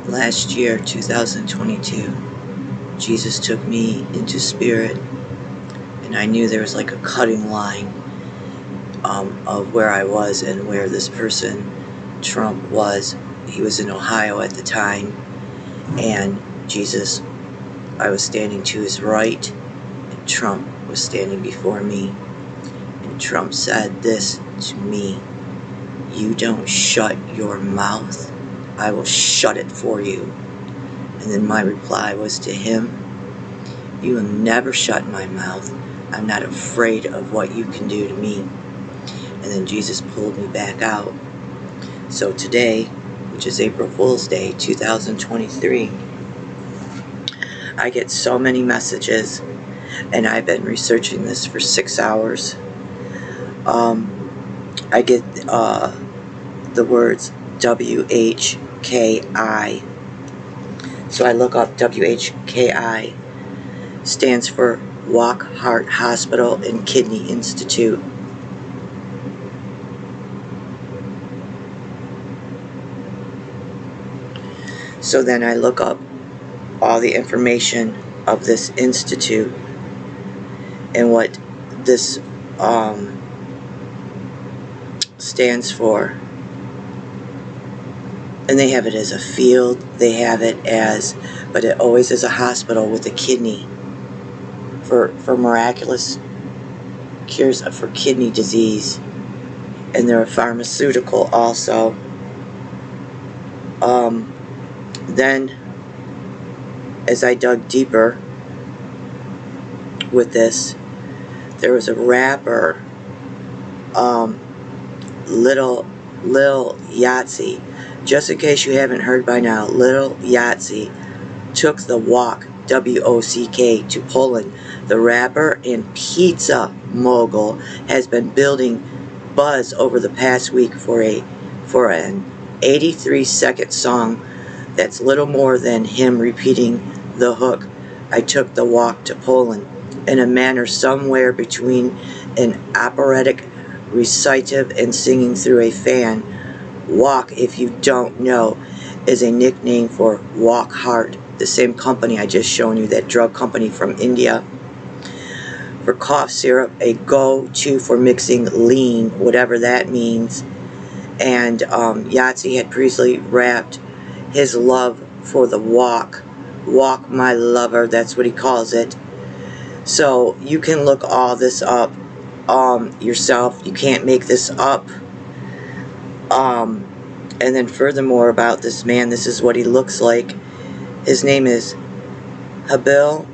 Last year, 2022, Jesus took me into spirit, and I knew there was like a cutting line of where I was and where this person, Trump, was. He was in Ohio at the time, and Jesus, I was standing to his right, and Trump was standing before me. And Trump said this to me: "You don't shut your mouth, I will shut it for you." And then my reply was to him: "You will never shut my mouth. I'm not afraid of what you can do to me." And then Jesus pulled me back out. So today, which is April Fool's Day 2023, I get so many messages, and I've been researching this for 6 hours. I get the words WHKI. So I look up WHKI, stands for Walk Heart Hospital and Kidney Institute. So then I look up all the information of this institute and what this stands for. And they have it as a field, they have it as, but it always is a hospital with a kidney for miraculous cures for kidney disease. And they're a pharmaceutical also. Then, as I dug deeper with this, there was a rapper, Lil Yachty. Just in case you haven't heard by now, Lil Yachty took the walk, W-O-C-K, to Poland. The rapper and pizza mogul has been building buzz over the past week for an 83-second song that's little more than him repeating the hook, "I took the walk to Poland," in a manner somewhere between an operatic recitative and singing through a fan. Walk, if you don't know, is a nickname for Walk Heart, the same company I just shown you, that drug company from India. For cough syrup, a go-to for mixing lean, whatever that means. And Yachty had previously rapped his love for the walk. Walk, my lover, that's what he calls it. So you can look all this up yourself. You can't make this up. And then furthermore about this man, this is what he looks like. His name is Khabil,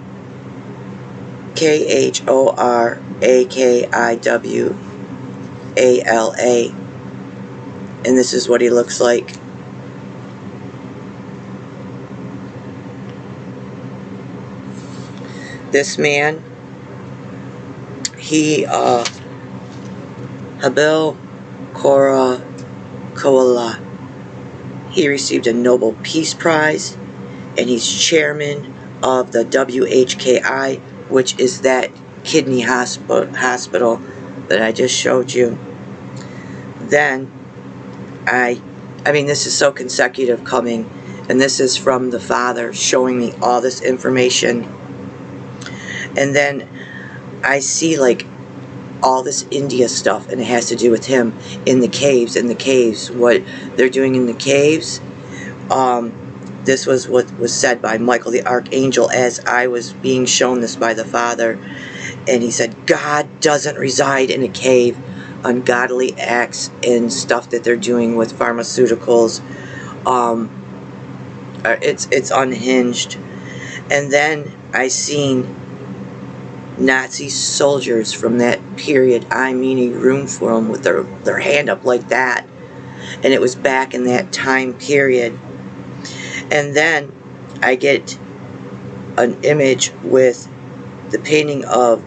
Khorakiwala. And this is what he looks like. This man, he, Khabil Khorakiwala, he received a Nobel Peace Prize, and he's chairman of the WHKI, which is that kidney hospital that I just showed you. Then, I mean, this is so consecutive coming, and this is from the Father showing me all this information. And then I see like all this India stuff, and it has to do with him in the caves. What they're doing in the caves. This was what was said by Michael the Archangel as I was being shown this by the Father. And he said, God doesn't reside in a cave. Ungodly acts and stuff that they're doing with pharmaceuticals, it's unhinged. And then I seen Nazi soldiers from that period, I mean a room full of them with their hand up like that, and it was back in that time period. And then I get an image with the painting of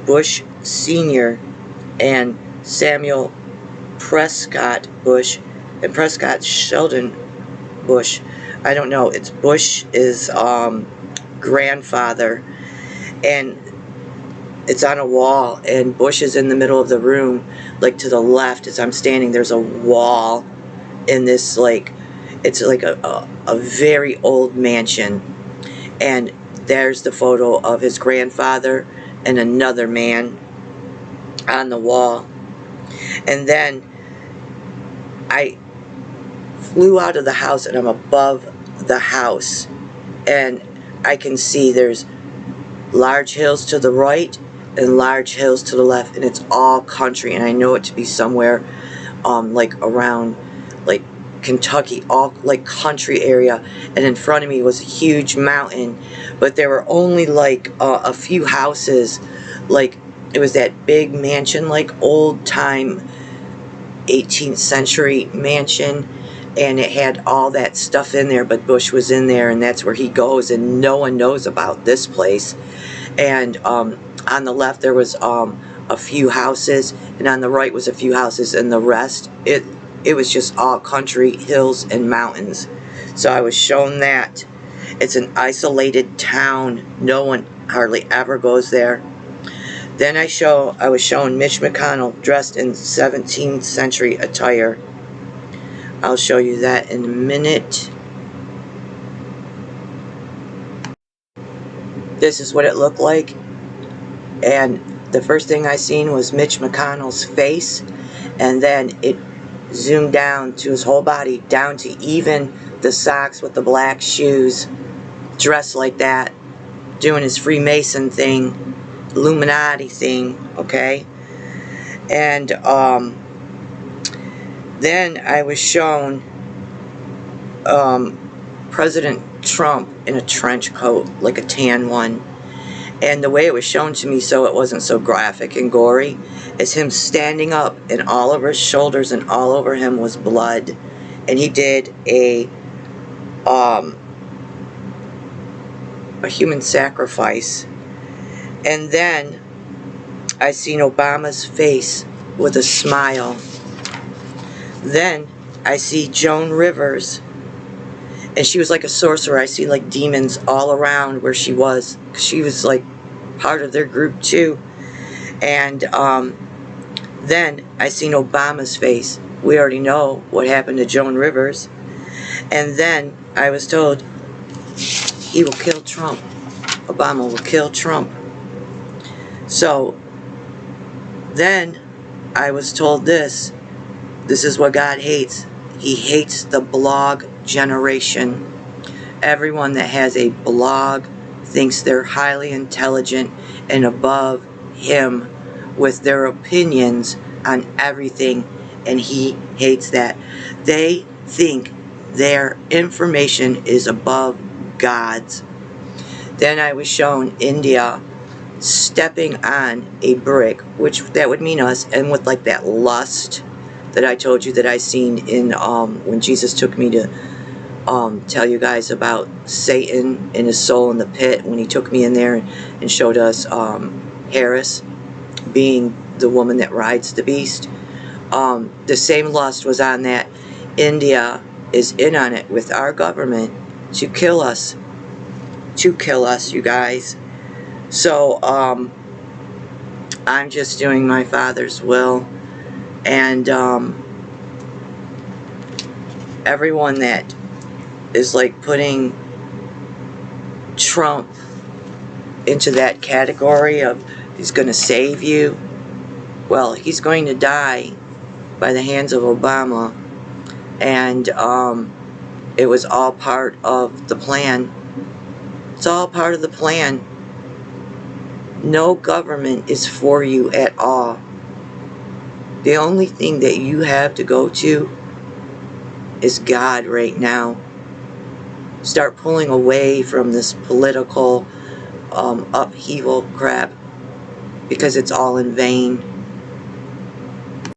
Bush Sr. and Samuel Prescott Bush and Prescott Sheldon Bush. I don't know, it's Bush is grandfather, and it's on a wall, and Bush is in the middle of the room. Like to the left, as I'm standing, there's a wall in this, like, It's like a very old mansion. And there's the photo of his grandfather and another man on the wall. And then I flew out of the house, and I'm above the house, and I can see there's large hills to the right and large hills to the left, and it's all country, and I know it to be somewhere like around like Kentucky, all like country area. And in front of me was a huge mountain, but there were only like a few houses. Like it was that big mansion, like old time 18th century mansion, and it had all that stuff in there, but Bush was in there, and that's where he goes, and no one knows about this place. And on the left there was a few houses, and on the right was a few houses, and the rest, it was just all country, hills and mountains. So I was shown that. It's an isolated town. No one hardly ever goes there. Then I was shown Mitch McConnell dressed in 17th century attire. I'll show you that in a minute. This is what it looked like. And the first thing I seen was Mitch McConnell's face, and then it zoomed down to his whole body, down to even the socks with the black shoes, dressed like that, doing his Freemason thing, Illuminati thing, okay? And then I was shown President Trump in a trench coat, like a tan one. And the way it was shown to me, so it wasn't so graphic and gory, is him standing up, and all over his shoulders and all over him was blood. And he did a human sacrifice. And then I seen Obama's face with a smile. Then I see Joan Rivers, and she was like a sorcerer. I see like demons all around where she was. She was like part of their group too. And then I seen Obama's face. We already know what happened to Joan Rivers. And then I was told he will kill Trump. Obama will kill Trump. So then I was told this is what God hates. He hates the blog generation. Everyone that has a blog thinks they're highly intelligent and above him with their opinions on everything, and he hates that. They think their information is above God's. Then I was shown India stepping on a brick, which that would mean us, and with like that lust that I told you that I seen in when Jesus took me to tell you guys about Satan and his soul in the pit, when he took me in there and showed us Harris being the woman that rides the beast. The same lust was on that. India is in on it with our government to kill us, you guys. So I'm just doing my Father's will, and everyone that is like putting Trump into that category of he's going to save you, well, he's going to die by the hands of Obama. And it was all part of the plan. It's all part of the plan. No government is for you at all. The only thing that you have to go to is God right now. Start pulling away from this political upheaval crap, because it's all in vain.